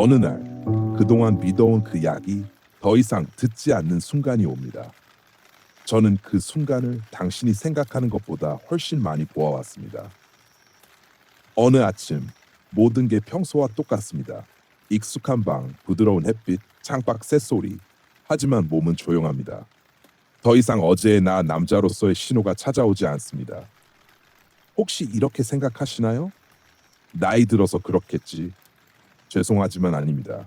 어느 날 그동안 믿어온 그 약이 더 이상 듣지 않는 순간이 옵니다. 저는 그 순간을 당신이 생각하는 것보다 훨씬 많이 보아왔습니다. 어느 아침 모든 게 평소와 똑같습니다. 익숙한 방, 부드러운 햇빛, 창밖 새소리. 하지만 몸은 조용합니다. 더 이상 어제의 나 남자로서의 신호가 찾아오지 않습니다. 혹시 이렇게 생각하시나요? 나이 들어서 그렇겠지. 죄송하지만 아닙니다.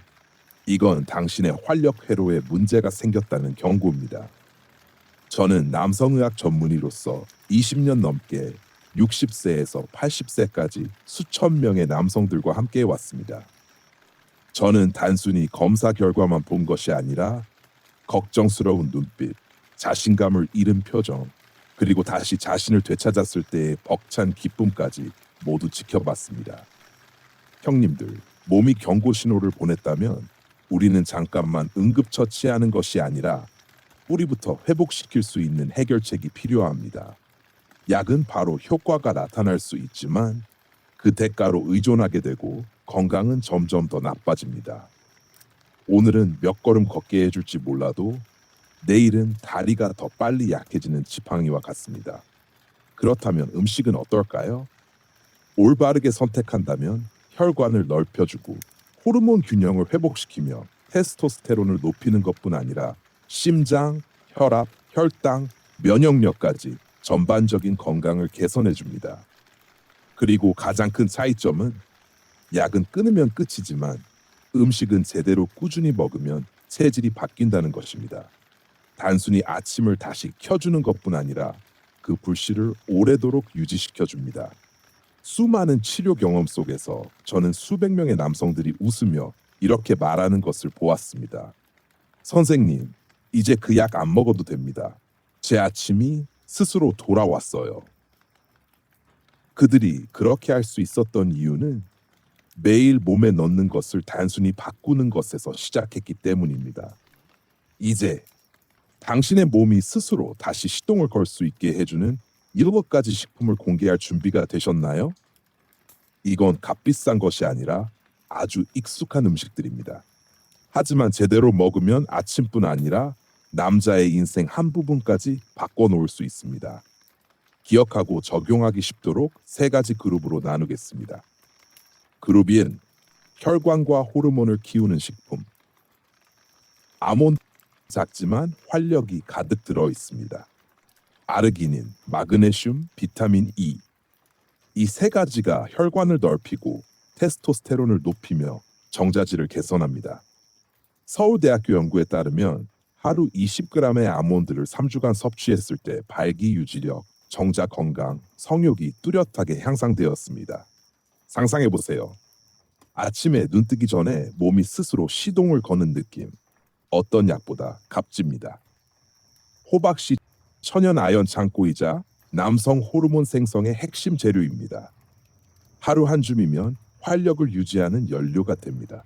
이건 당신의 활력 회로에 문제가 생겼다는 경고입니다. 저는 남성의학 전문의로서 20년 넘게 60세에서 80세까지 수천 명의 남성들과 함께 왔습니다. 저는 단순히 검사 결과만 본 것이 아니라 걱정스러운 눈빛, 자신감을 잃은 표정, 그리고 다시 자신을 되찾았을 때의 벅찬 기쁨까지 모두 지켜봤습니다. 형님들, 몸이 경고 신호를 보냈다면 우리는 잠깐만 응급처치하는 것이 아니라 뿌리부터 회복시킬 수 있는 해결책이 필요합니다. 약은 바로 효과가 나타날 수 있지만 그 대가로 의존하게 되고 건강은 점점 더 나빠집니다. 오늘은 몇 걸음 걷게 해줄지 몰라도 내일은 다리가 더 빨리 약해지는 지팡이와 같습니다. 그렇다면 음식은 어떨까요? 올바르게 선택한다면 혈관을 넓혀주고 호르몬 균형을 회복시키며 테스토스테론을 높이는 것뿐 아니라 심장, 혈압, 혈당, 면역력까지 전반적인 건강을 개선해 줍니다. 그리고 가장 큰 차이점은 약은 끊으면 끝이지만 음식은 제대로 꾸준히 먹으면 체질이 바뀐다는 것입니다. 단순히 아침을 다시 켜주는 것뿐 아니라 그 불씨를 오래도록 유지시켜 줍니다. 수많은 치료 경험 속에서 저는 수백 명의 남성들이 웃으며 이렇게 말하는 것을 보았습니다. 선생님, 이제 그 약 안 먹어도 됩니다. 제 아침이 스스로 돌아왔어요. 그들이 그렇게 할 수 있었던 이유는 매일 몸에 넣는 것을 단순히 바꾸는 것에서 시작했기 때문입니다. 이제 당신의 몸이 스스로 다시 시동을 걸 수 있게 해주는 7가지 식품을 공개할 준비가 되셨나요? 이건 값비싼 것이 아니라 아주 익숙한 음식들입니다. 하지만 제대로 먹으면 아침뿐 아니라 남자의 인생 한 부분까지 바꿔놓을 수 있습니다. 기억하고 적용하기 쉽도록 3가지 그룹으로 나누겠습니다. 그룹 1, 혈관과 호르몬을 키우는 식품. 아몬드 작지만 활력이 가득 들어 있습니다. 아르기닌, 마그네슘, 비타민 E. 이 3가지가 혈관을 넓히고 테스토스테론을 높이며 정자질을 개선합니다. 서울대학교 연구에 따르면 하루 20g의 아몬드를 3주간 섭취했을 때 발기 유지력, 정자 건강, 성욕이 뚜렷하게 향상되었습니다. 상상해 보세요. 아침에 눈 뜨기 전에 몸이 스스로 시동을 거는 느낌. 어떤 약보다 값집니다. 호박씨 천연 아연 창고이자 남성 호르몬 생성의 핵심 재료입니다. 하루 한 줌이면 활력을 유지하는 연료가 됩니다.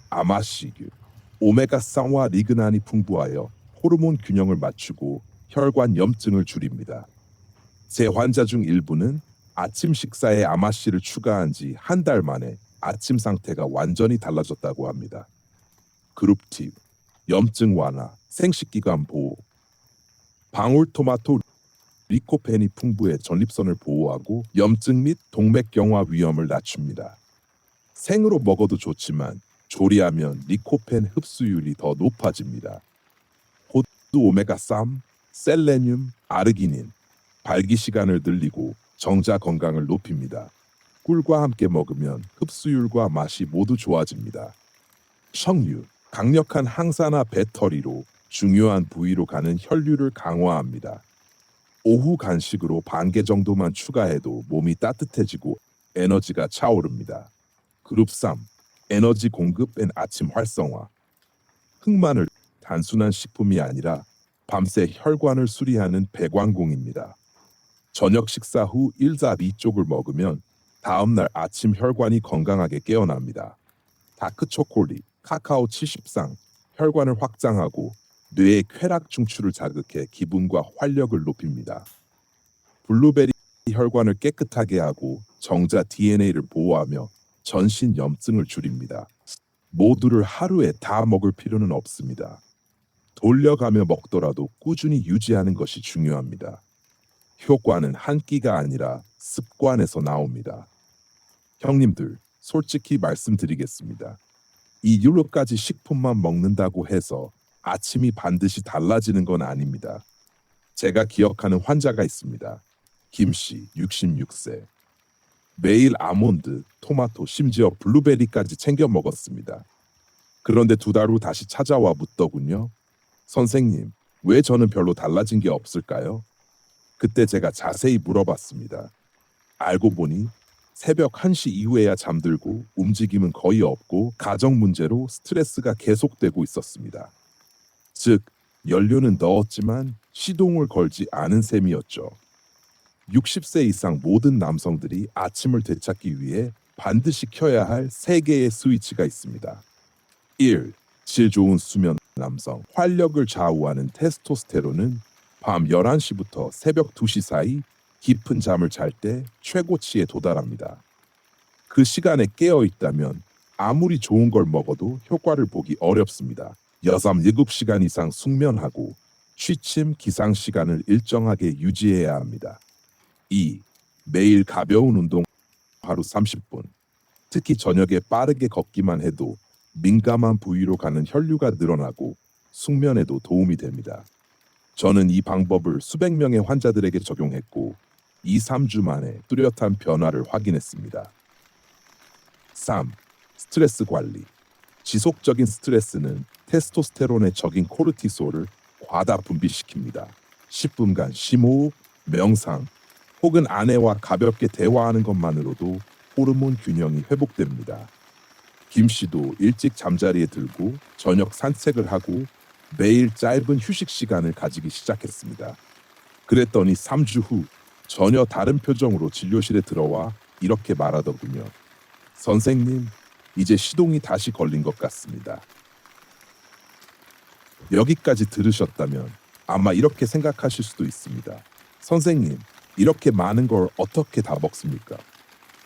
아마씨규, 오메가3와 리그난이 풍부하여 호르몬 균형을 맞추고 혈관 염증을 줄입니다. 제 환자 중 일부는 아침 식사에 아마씨를 추가한 지 한 달 만에 아침 상태가 완전히 달라졌다고 합니다. 그룹 팁, 염증 완화, 생식기관 보호. 방울토마토 리코펜이 풍부해 전립선을 보호하고 염증 및 동맥경화 위험을 낮춥니다. 생으로 먹어도 좋지만 조리하면 리코펜 흡수율이 더 높아집니다. 호두 오메가3, 셀레늄, 아르기닌, 발기 시간을 늘리고 정자 건강을 높입니다. 꿀과 함께 먹으면 흡수율과 맛이 모두 좋아집니다. 석류, 강력한 항산화 배터리로 중요한 부위로 가는 혈류를 강화합니다. 오후 간식으로 반 개 정도만 추가해도 몸이 따뜻해지고 에너지가 차오릅니다. 그룹 3, 에너지 공급 앤 아침 활성화. 흑마늘, 단순한 식품이 아니라 밤새 혈관을 수리하는 배관공입니다. 저녁 식사 후 1-2쪽을 먹으면 다음날 아침 혈관이 건강하게 깨어납니다. 다크 초콜릿, 카카오 70상, 혈관을 확장하고 뇌의 쾌락 중추를 자극해 기분과 활력을 높입니다. 블루베리 혈관을 깨끗하게 하고 정자 DNA를 보호하며 전신 염증을 줄입니다. 모두를 하루에 다 먹을 필요는 없습니다. 돌려가며 먹더라도 꾸준히 유지하는 것이 중요합니다. 효과는 한 끼가 아니라 습관에서 나옵니다. 형님들, 솔직히 말씀드리겠습니다. 이 여러 가지 식품만 먹는다고 해서 아침이 반드시 달라지는 건 아닙니다. 제가 기억하는 환자가 있습니다. 김씨, 66세. 매일 아몬드, 토마토, 심지어 블루베리까지 챙겨 먹었습니다. 그런데 2달 후 다시 찾아와 묻더군요. 선생님, 왜 저는 별로 달라진 게 없을까요? 그때 제가 자세히 물어봤습니다. 알고 보니 새벽 1시 이후에야 잠들고 움직임은 거의 없고 가정 문제로 스트레스가 계속되고 있었습니다. 즉, 연료는 넣었지만 시동을 걸지 않은 셈이었죠. 60세 이상 모든 남성들이 아침을 되찾기 위해 반드시 켜야 할 3개의 스위치가 있습니다. 1. 질 좋은 수면 남성. 활력을 좌우하는 테스토스테론은 밤 11시부터 새벽 2시 사이 깊은 잠을 잘 때 최고치에 도달합니다. 그 시간에 깨어 있다면 아무리 좋은 걸 먹어도 효과를 보기 어렵습니다. 7시간 이상 숙면하고 취침 기상 시간을 일정하게 유지해야 합니다. 2. 매일 가벼운 운동 하루 30분. 특히 저녁에 빠르게 걷기만 해도 민감한 부위로 가는 혈류가 늘어나고 숙면에도 도움이 됩니다. 저는 이 방법을 수백 명의 환자들에게 적용했고 2, 3주 만에 뚜렷한 변화를 확인했습니다. 3. 스트레스 관리. 지속적인 스트레스는 테스토스테론의 적인 코르티솔을 과다 분비시킵니다. 10분간 심호흡, 명상, 혹은 아내와 가볍게 대화하는 것만으로도 호르몬 균형이 회복됩니다. 김 씨도 일찍 잠자리에 들고 저녁 산책을 하고 매일 짧은 휴식 시간을 가지기 시작했습니다. 그랬더니 3주 후 전혀 다른 표정으로 진료실에 들어와 이렇게 말하더군요. 선생님, 이제 시동이 다시 걸린 것 같습니다. 여기까지 들으셨다면 아마 이렇게 생각하실 수도 있습니다. 선생님, 이렇게 많은 걸 어떻게 다 먹습니까?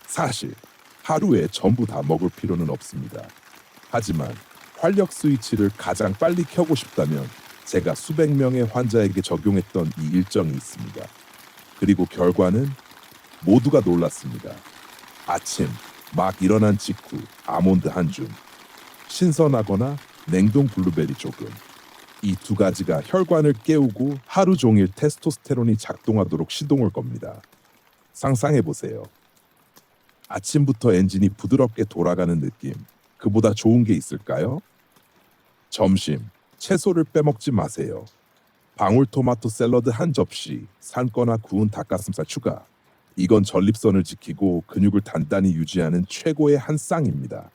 사실 하루에 전부 다 먹을 필요는 없습니다. 하지만 활력 스위치를 가장 빨리 켜고 싶다면 제가 수백 명의 환자에게 적용했던 이 일정이 있습니다. 그리고 결과는 모두가 놀랐습니다. 아침 막 일어난 직후 아몬드 한 줌, 신선하거나 냉동 블루베리 조금. 이 2가지가 혈관을 깨우고 하루 종일 테스토스테론이 작동하도록 시동을 겁니다. 상상해 보세요. 아침부터 엔진이 부드럽게 돌아가는 느낌, 그보다 좋은 게 있을까요? 점심, 채소를 빼먹지 마세요. 방울토마토 샐러드 한 접시, 삶거나 구운 닭가슴살 추가. 이건 전립선을 지키고 근육을 단단히 유지하는 최고의 한 쌍입니다.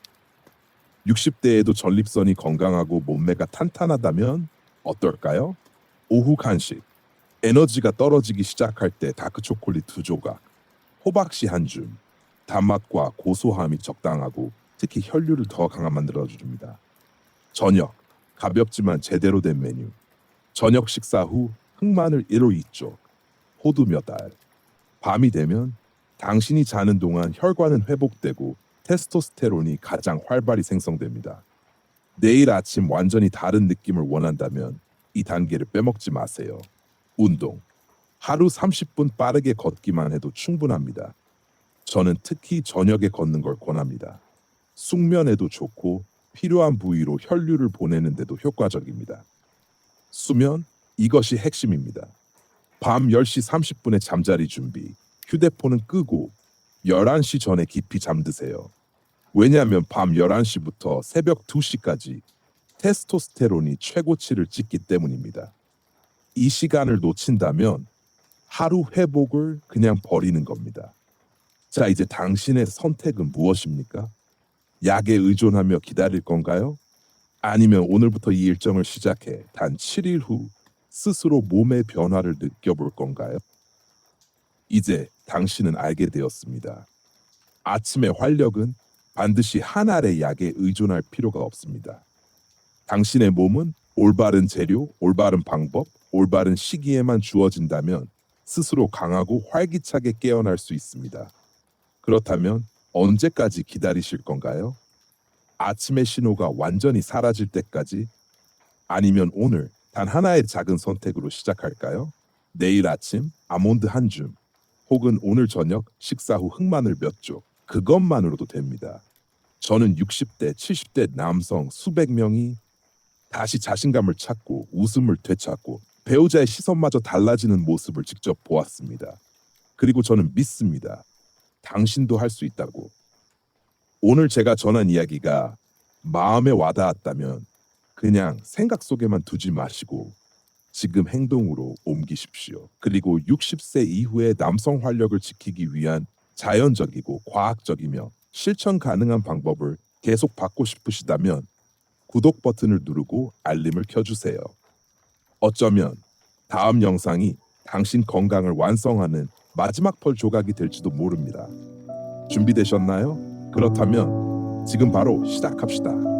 60대에도 전립선이 건강하고 몸매가 탄탄하다면 어떨까요? 오후 간식, 에너지가 떨어지기 시작할 때 다크초콜릿 2조각, 호박씨 한 줌, 단맛과 고소함이 적당하고 특히 혈류를 더 강하게 만들어줍니다. 저녁, 가볍지만 제대로 된 메뉴. 저녁 식사 후 흑마늘 1호 2쪽, 호두 몇 알. 밤이 되면 당신이 자는 동안 혈관은 회복되고 테스토스테론이 가장 활발히 생성됩니다. 내일 아침 완전히 다른 느낌을 원한다면 이 단계를 빼먹지 마세요. 운동. 하루 30분 빠르게 걷기만 해도 충분합니다. 저는 특히 저녁에 걷는 걸 권합니다. 숙면에도 좋고 필요한 부위로 혈류를 보내는데도 효과적입니다. 수면, 이것이 핵심입니다. 밤 10시 30분에 잠자리 준비, 휴대폰은 끄고 11시 전에 깊이 잠드세요. 왜냐하면 밤 11시부터 새벽 2시까지 테스토스테론이 최고치를 찍기 때문입니다. 이 시간을 놓친다면 하루 회복을 그냥 버리는 겁니다. 자, 이제 당신의 선택은 무엇입니까? 약에 의존하며 기다릴 건가요? 아니면 오늘부터 이 일정을 시작해 단 7일 후 스스로 몸의 변화를 느껴볼 건가요? 이제 당신은 알게 되었습니다. 아침의 활력은 반드시 한 알의 약에 의존할 필요가 없습니다. 당신의 몸은 올바른 재료, 올바른 방법, 올바른 시기에만 주어진다면 스스로 강하고 활기차게 깨어날 수 있습니다. 그렇다면 언제까지 기다리실 건가요? 아침의 신호가 완전히 사라질 때까지? 아니면 오늘 단 하나의 작은 선택으로 시작할까요? 내일 아침 아몬드 한 줌, 혹은 오늘 저녁 식사 후 흑마늘 몇 쪽, 그것만으로도 됩니다. 저는 60대, 70대 남성 수백 명이 다시 자신감을 찾고 웃음을 되찾고 배우자의 시선마저 달라지는 모습을 직접 보았습니다. 그리고 저는 믿습니다. 당신도 할 수 있다고. 오늘 제가 전한 이야기가 마음에 와닿았다면 그냥 생각 속에만 두지 마시고 지금 행동으로 옮기십시오. 그리고 60세 이후의 남성 활력을 지키기 위한 자연적이고 과학적이며 실천 가능한 방법을 계속 받고 싶으시다면 구독 버튼을 누르고 알림을 켜주세요. 어쩌면 다음 영상이 당신 건강을 완성하는 마지막 펄 조각이 될지도 모릅니다. 준비되셨나요? 그렇다면 지금 바로 시작합시다.